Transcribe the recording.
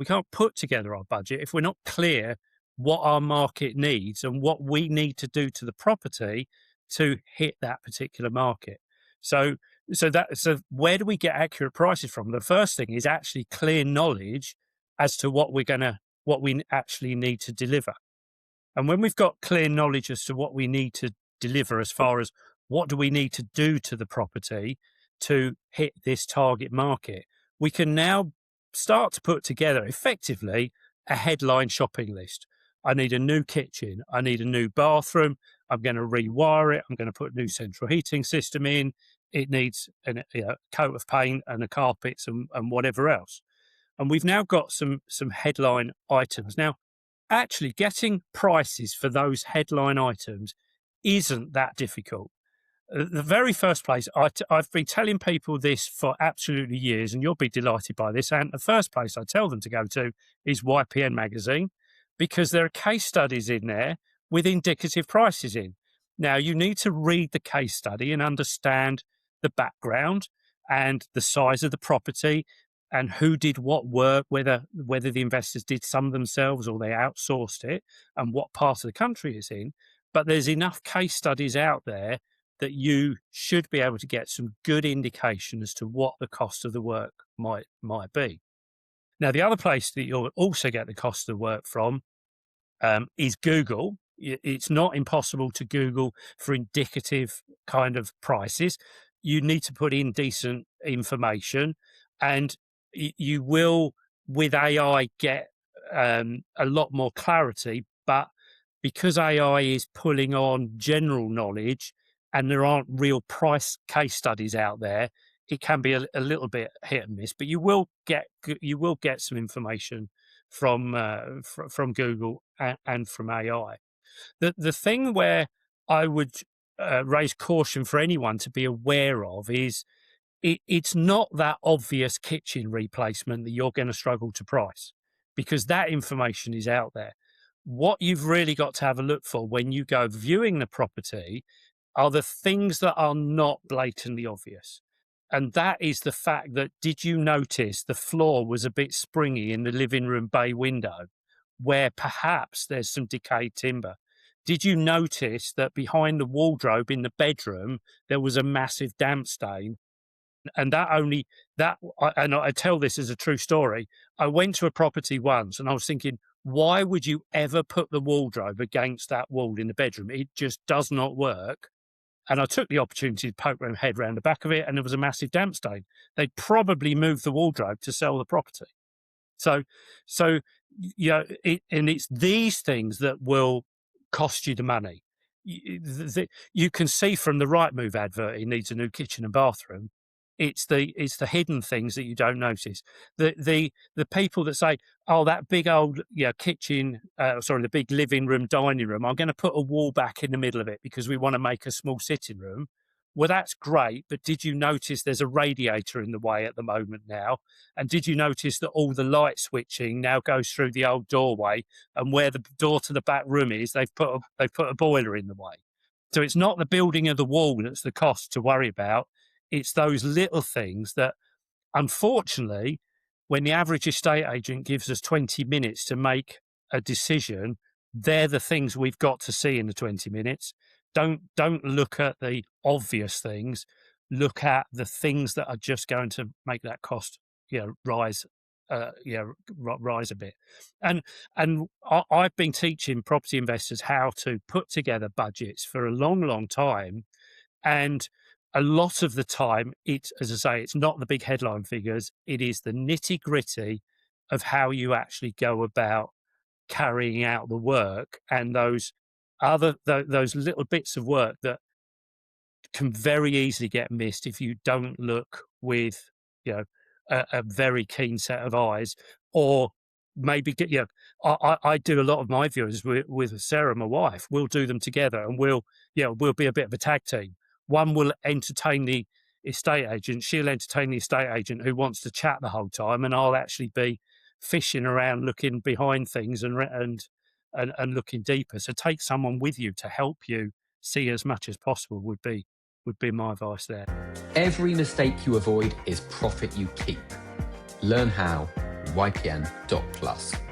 We can't put together our budget if we're not clear what our market needs and what we need to do to the property to hit that particular market. So where do we get accurate prices from? The first thing is actually clear knowledge as to what we actually need to deliver. And when we've got clear knowledge as to what we need to deliver, as far as what do we need to do to the property to hit this target market, we can now start to put together effectively a headline shopping list. I need a new kitchen. I need a new bathroom. I'm going to rewire it. I'm going to put a new central heating system in. It needs a coat of paint and the carpets and whatever else. And we've now got some headline items. Now, actually getting prices for those headline items isn't that difficult. The very first place, I've been telling people this for absolutely years, and you'll be delighted by this. And the first place I tell them to go to is YPN magazine, because there are case studies in there with indicative prices in. Now, you need to read the case study and understand the background and the size of the property and who did what work, whether the investors did some themselves or they outsourced it, and what part of the country it's in. But there's enough case studies out there that you should be able to get some good indication as to what the cost of the work might be. Now, the other place that you'll also get the cost of the work from is Google. It's not impossible to Google for indicative kind of prices. You need to put in decent information, and you will, with AI, get a lot more clarity. But because AI is pulling on general knowledge and there aren't real price case studies out there, it can be a little bit hit and miss. But you will get some information from Google and from AI. The thing where I would raise caution for anyone to be aware of is it's not that obvious kitchen replacement that you're going to struggle to price, because that information is out there. What you've really got to have a look for when you go viewing the property are the things that are not blatantly obvious. And that is the fact that, did you notice the floor was a bit springy in the living room bay window, where perhaps there's some decayed timber? Did you notice that behind the wardrobe in the bedroom, there was a massive damp stain? And I tell this as a true story. I went to a property once and I was thinking, why would you ever put the wardrobe against that wall in the bedroom? It just does not work. And I took the opportunity to poke my head around the back of it, and there was a massive damp stain. They'd probably moved the wardrobe to sell the property. So it's these things that will cost you the money. You can see from the Rightmove advert it needs a new kitchen and bathroom. It's the hidden things that you don't notice. The people that say, oh, that big old kitchen, the big living room, dining room, I'm going to put a wall back in the middle of it because we want to make a small sitting room. Well, that's great, but did you notice there's a radiator in the way at the moment now? And did you notice that all the light switching now goes through the old doorway, and where the door to the back room is, they've put a boiler in the way. So it's not the building of the wall that's the cost to worry about. It's those little things that, unfortunately, when the average estate agent gives us 20 minutes to make a decision, they're the things we've got to see in the 20 minutes. Don't look at the obvious things. Look at the things that are just going to make that cost, rise a bit. And I've been teaching property investors how to put together budgets for a long, long time, and a lot of the time, as I say, it's not the big headline figures. It is the nitty gritty of how you actually go about carrying out the work, and those little bits of work that can very easily get missed if you don't look with a very keen set of eyes, or maybe I do a lot of my viewings with Sarah, my wife. We'll do them together, and we'll be a bit of a tag team. One will entertain the estate agent. She'll entertain the estate agent who wants to chat the whole time, and I'll actually be fishing around, looking behind things and looking deeper. So take someone with you to help you see as much as possible would be my advice there. Every mistake you avoid is profit you keep. Learn how ypn.plus.